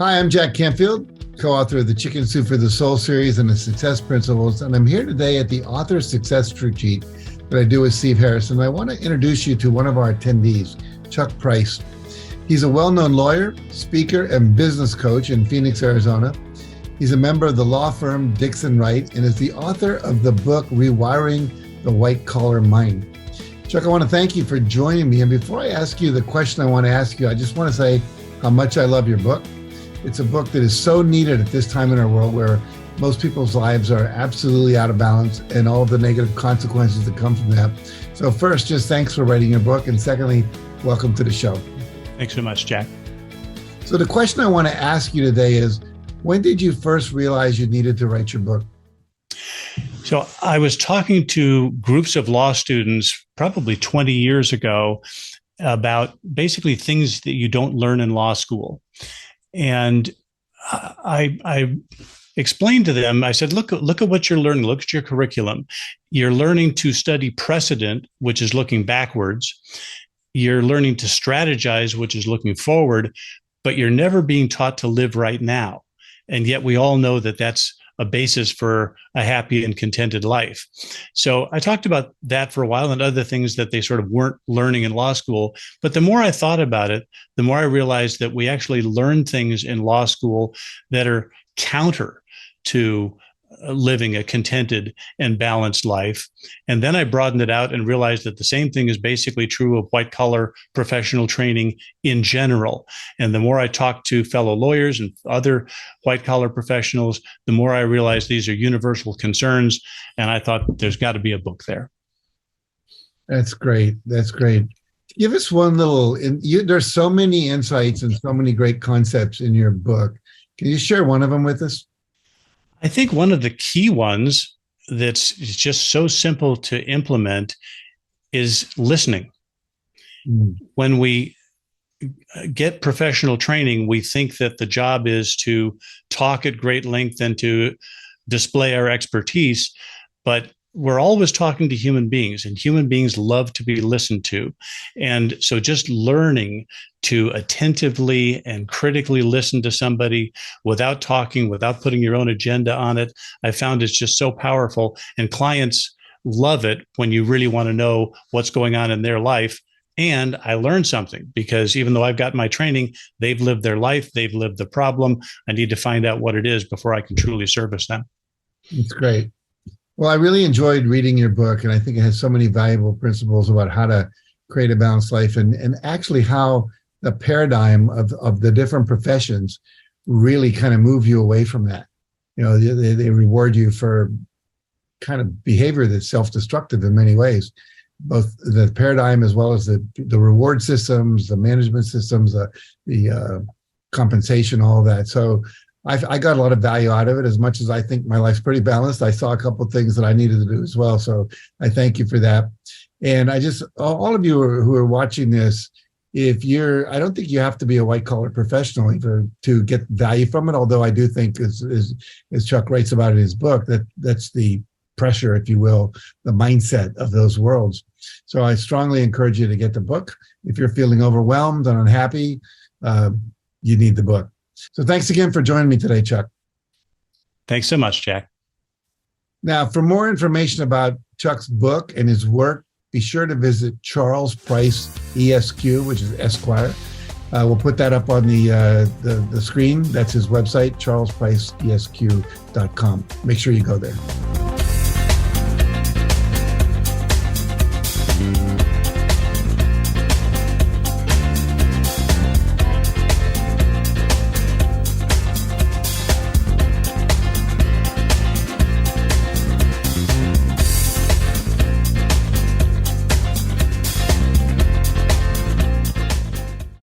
Hi, I'm Jack Canfield, co-author of the Chicken Soup for the Soul series and the Success Principles, and I'm here today at the Author Success Retreat that I do with Steve Harrison. I want to introduce you to one of our attendees, Chuck Price. He's a well-known lawyer, speaker, and business coach in Phoenix, Arizona. He's a member of the law firm Dixon Wright and is the author of the book Rewiring the White Collar Mind. Chuck, I want to thank you for joining me. And before I ask you the question I want to ask you, I just want to say how much I love your book. It's a book that is so needed at this time in our world where most people's lives are absolutely out of balance and all the negative consequences that come from that. So first, just thanks for writing your book. And secondly, welcome to the show. Thanks so much, Jack. So the question I want to ask you today is, when did you first realize you needed to write your book? So I was talking to groups of law students probably 20 years ago about basically things that you don't learn in law school. And I explained to them, I said, look at what you're learning. Look at your curriculum. You're learning to study precedent, which is looking backwards. You're learning to strategize, which is looking forward, but you're never being taught to live right now. And yet we all know that that's a basis for a happy and contented life. So I talked about that for a while and other things that they sort of weren't learning in law school. But the more I thought about it, the more I realized that we actually learn things in law school that are counter to living a contented and balanced life. And then I broadened it out and realized that the same thing is basically true of white collar professional training in general. And the more I talked to fellow lawyers and other white collar professionals, the more I realized these are universal concerns. And I thought there's got to be a book there. That's great. That's great. Give us one little, there's so many insights and so many great concepts in your book. Can you share one of them with us? I think one of the key ones that's just so simple to implement is listening. When we get professional training, we think that the job is to talk at great length and to display our expertise, but we're always talking to human beings, and human beings love to be listened to. And so just learning to attentively and critically listen to somebody without talking, without putting your own agenda on it, I found it's just so powerful. And clients love it when you really want to know what's going on in their life. And I learned something because even though I've got my training, they've lived their life, they've lived the problem. I need to find out what it is before I can truly service them. It's great. Well, I really enjoyed reading your book, and I think it has so many valuable principles about how to create a balanced life and actually how the paradigm of the different professions really kind of move you away from that. You know, they reward you for kind of behavior that's self-destructive in many ways, both the paradigm as well as the reward systems, the management systems, the compensation, all of that. So I got a lot of value out of it. As much as I think my life's pretty balanced, I saw a couple of things that I needed to do as well. So I thank you for that. And I just, all of you who are watching this, I don't think you have to be a white collar professional to get value from it. Although I do think, as Chuck writes about in his book, that's the pressure, if you will, the mindset of those worlds. So I strongly encourage you to get the book. If you're feeling overwhelmed and unhappy, you need the book. So thanks again for joining me today, Chuck. Thanks so much, Jack. Now, for more information about Chuck's book and his work, be sure to visit Charles Price ESQ, which is Esquire. We'll put that up on the screen. That's his website, charlespriceesq.com. Make sure you go there.